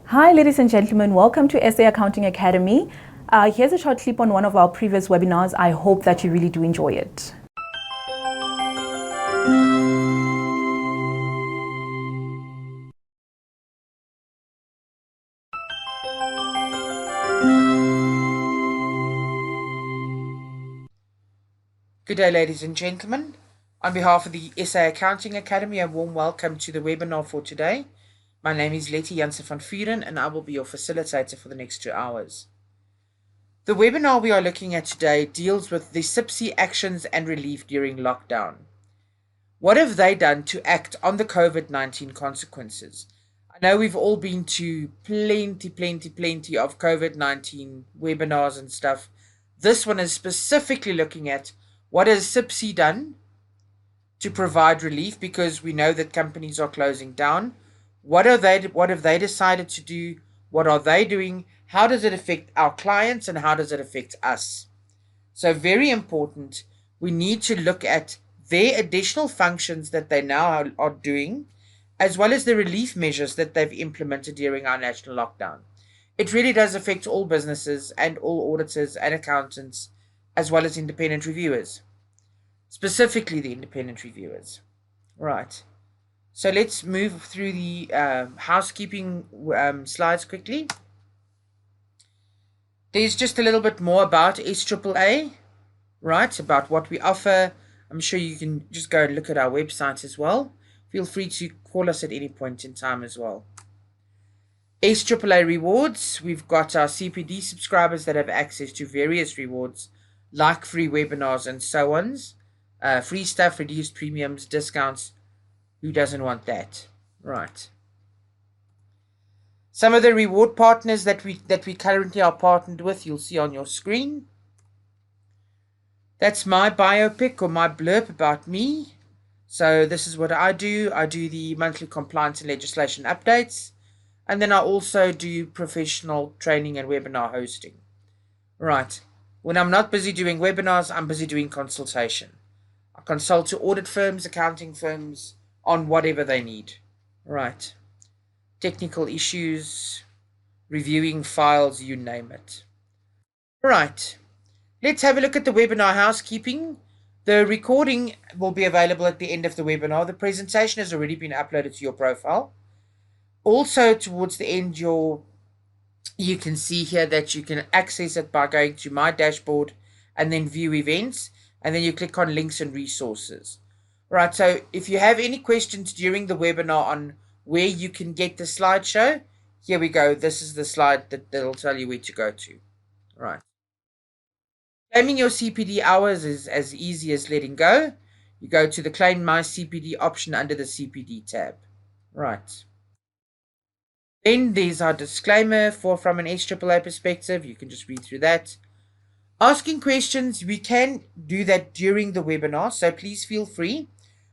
Hi, ladies and gentlemen. Welcome to SA Accounting Academy. Here's a short clip on one of our previous webinars. I hope that you really do enjoy it. Good day, ladies and gentlemen. On behalf of the SA Accounting Academy, a warm welcome to the webinar for today. My name is Lettie, Janse van Vuuren, and I will be your facilitator for the next 2 hours. The webinar we are looking at today deals with the CIPC actions and relief during lockdown. What have they done to act on the COVID-19 consequences? I know we've all been to plenty of COVID-19 webinars and stuff. This one is specifically looking at what has CIPC done to provide relief, because we know that companies are closing down. What have they decided to do? What are they doing? How does it affect our clients, and how does it affect us? So very important, we need to look at their additional functions that they now are doing, as well as the relief measures that they've implemented during our national lockdown. It really does affect all businesses and all auditors and accountants, as well as independent reviewers, specifically the independent reviewers. Right. So let's move through the housekeeping slides quickly. There's just a little bit more about SAAA, right, about what we offer. I'm sure you can just go and look at our website as well. Feel free to call us at any point in time as well. SAAA rewards, we've got our CPD subscribers that have access to various rewards like free webinars and so on. Free stuff, reduced premiums, discounts. Who doesn't want that? Right. Some of the reward partners that we currently are partnered with, you'll see on your screen. That's my biopic or my blurb about me. So this is what I do. I do the monthly compliance and legislation updates. And then I also do professional training and webinar hosting. Right. When I'm not busy doing webinars, I'm busy doing consultation. I consult to audit firms, accounting firms, on whatever they need. Right. Technical issues, reviewing files, you name it. Right. Let's have a look at the webinar housekeeping. The recording will be available at the end of the webinar. The presentation has already been uploaded to your profile. Also, towards the end, you can see here that you can access it by going to my dashboard and then view events, and then you click on links and resources. Right, so if you have any questions during the webinar on where you can get the slideshow, here we go. This is the slide that'll tell you where to go to. Right. Claiming your CPD hours is as easy as letting go. You go to the Claim My CPD option under the CPD tab. Right. Then there's our disclaimer from an SAAA perspective. You can just read through that. Asking questions, we can do that during the webinar, so please feel free.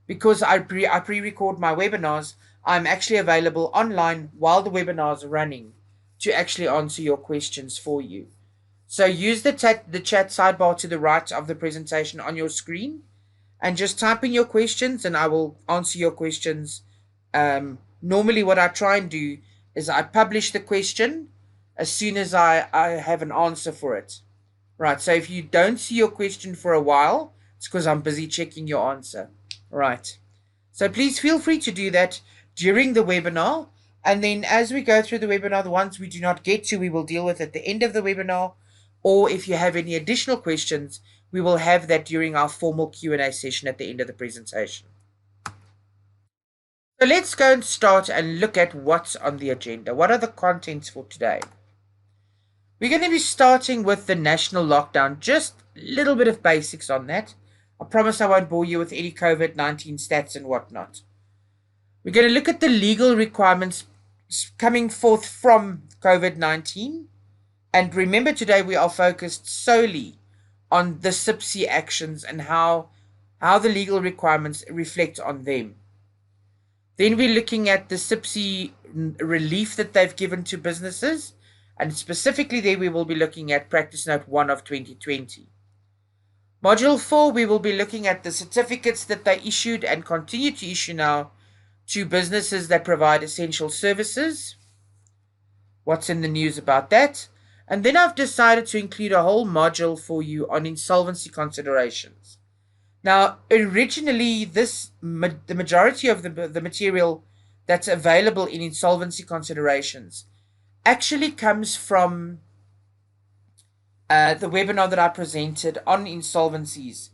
Because I pre-record my webinars, I'm actually available online while the webinars are running to actually answer your questions for you. So use the chat sidebar to the right of the presentation on your screen and just type in your questions and I will answer your questions. Normally what I try and do is I publish the question as soon as I have an answer for it. Right, so if you don't see your question for a while, it's because I'm busy checking your answer. Right, so please feel free to do that during the webinar, and then as we go through the webinar, the ones we do not get to, we will deal with at the end of the webinar, or if you have any additional questions, we will have that during our formal Q&A session at the end of the presentation. So let's go and start and look at what's on the agenda. What are the contents for today? We're going to be starting with the national lockdown, just a little bit of basics on that. I promise I won't bore you with any COVID-19 stats and whatnot. We're going to look at the legal requirements coming forth from COVID-19. And remember, today we are focused solely on the CIPC actions and how the legal requirements reflect on them. Then we're looking at the CIPC relief that they've given to businesses. And specifically there we will be looking at Practice Note 1 of 2020. Module 4, we will be looking at the certificates that they issued and continue to issue now to businesses that provide essential services. What's in the news about that? And then I've decided to include a whole module for you on insolvency considerations. Now, originally, the majority of the material that's available in insolvency considerations actually comes from the webinar that I presented on insolvencies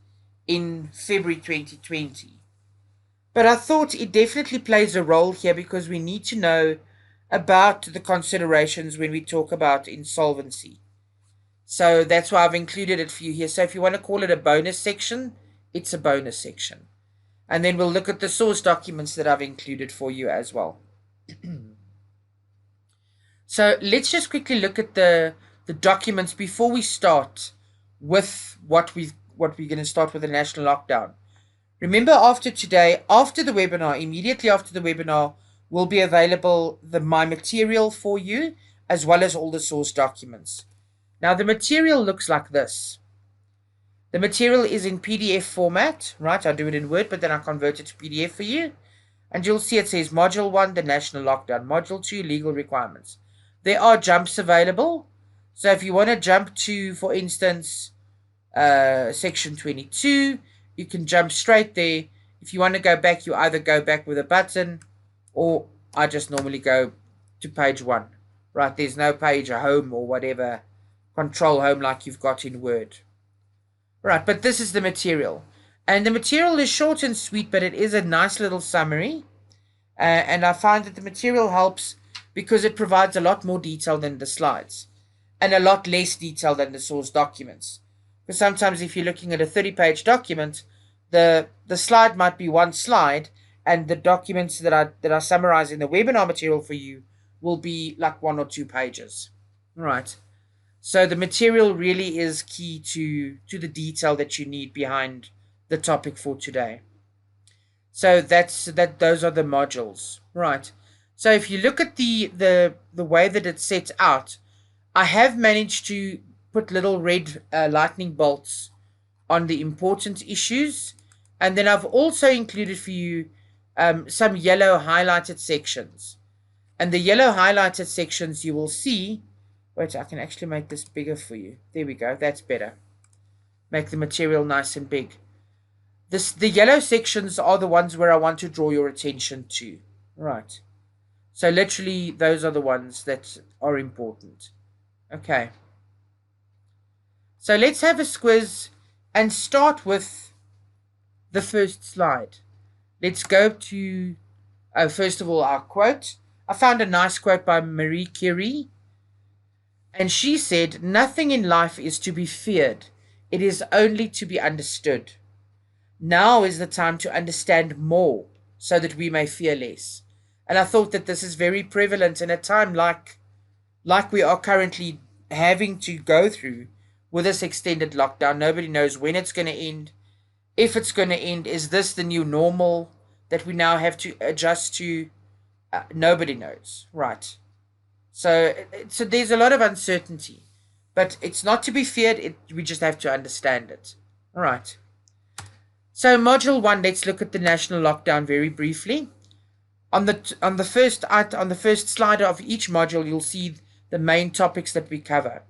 in February 2020. But I thought it definitely plays a role here because we need to know about the considerations when we talk about insolvency. So that's why I've included it for you here. So if you want to call it a bonus section, it's a bonus section. And then we'll look at the source documents that I've included for you as well. So let's just quickly look at the documents before we start with what we're going to start with the national lockdown. Remember, after today, after the webinar, immediately after the webinar, will be available my material for you, as well as all the source documents. Now, the material looks like this. The material is in PDF format, right? I do it in Word, but then I convert it to PDF for you. And you'll see it says Module 1, the national lockdown. Module 2, legal requirements. There are jumps available. So if you want to jump to, for instance, section 22, you can jump straight there. If you want to go back, you either go back with a button, or I just normally go to page 1. Right, there's no page home or whatever, control home like you've got in Word. Right, but this is the material. And the material is short and sweet, but it is a nice little summary. And I find that the material helps because it provides a lot more detail than the slides, and a lot less detail than the source documents. Because sometimes if you're looking at a 30-page document, the slide might be one slide, and the documents that I summarize in the webinar material for you will be like 1 or 2 pages. Right. So the material really is key to the detail that you need behind the topic for today. So those are the modules. Right. So if you look at the way that it's set out, I have managed to put little red lightning bolts on the important issues. And then I've also included for you some yellow highlighted sections. And the yellow highlighted sections you will see. Wait, I can actually make this bigger for you. There we go. That's better. Make the material nice and big. The yellow sections are the ones where I want to draw your attention to. Right. So literally, those are the ones that are important. Okay. So let's have a squiz and start with the first slide. Let's go to, first of all, our quote. I found a nice quote by Marie Curie. And she said, "Nothing in life is to be feared. It is only to be understood. Now is the time to understand more so that we may fear less." And I thought that this is very prevalent in a time like we are currently having to go through with this extended lockdown. Nobody knows when it's going to end. If it's going to end, is this the new normal that we now have to adjust to? Nobody knows, right? So there's a lot of uncertainty, but it's not to be feared. We just have to understand it. All right. So module 1, let's look at the national lockdown very briefly. On the first slide of each module, you'll see the main topics that we cover.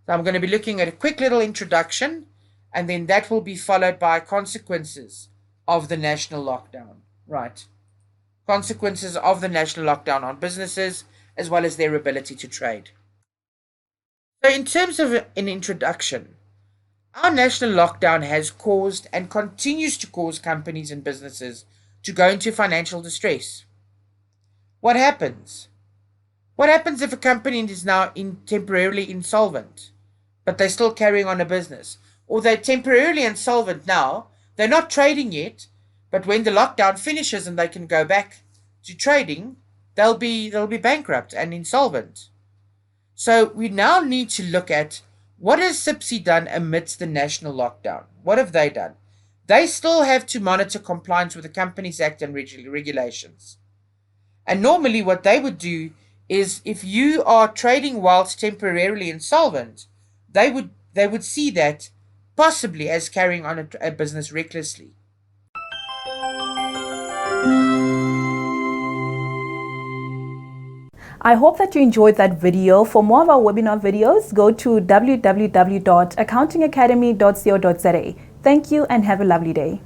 So I'm going to be looking at a quick little introduction, and then that will be followed by consequences of the national lockdown. Right. Consequences of the national lockdown on businesses, as well as their ability to trade. So in terms of an introduction, our national lockdown has caused and continues to cause companies and businesses to go into financial distress. What happens? What happens if a company is now temporarily insolvent, but they're still carrying on a business? Or they're temporarily insolvent now, they're not trading yet, but when the lockdown finishes and they can go back to trading, they'll be bankrupt and insolvent. So we now need to look at what has CIPC done amidst the national lockdown. What have they done? They still have to monitor compliance with the Companies Act and regulations. And normally what they would do is, if you are trading whilst temporarily insolvent, they would see that possibly as carrying on a business recklessly. I hope that you enjoyed that video. For more of our webinar videos, go to www.accountingacademy.co.za. Thank you and have a lovely day.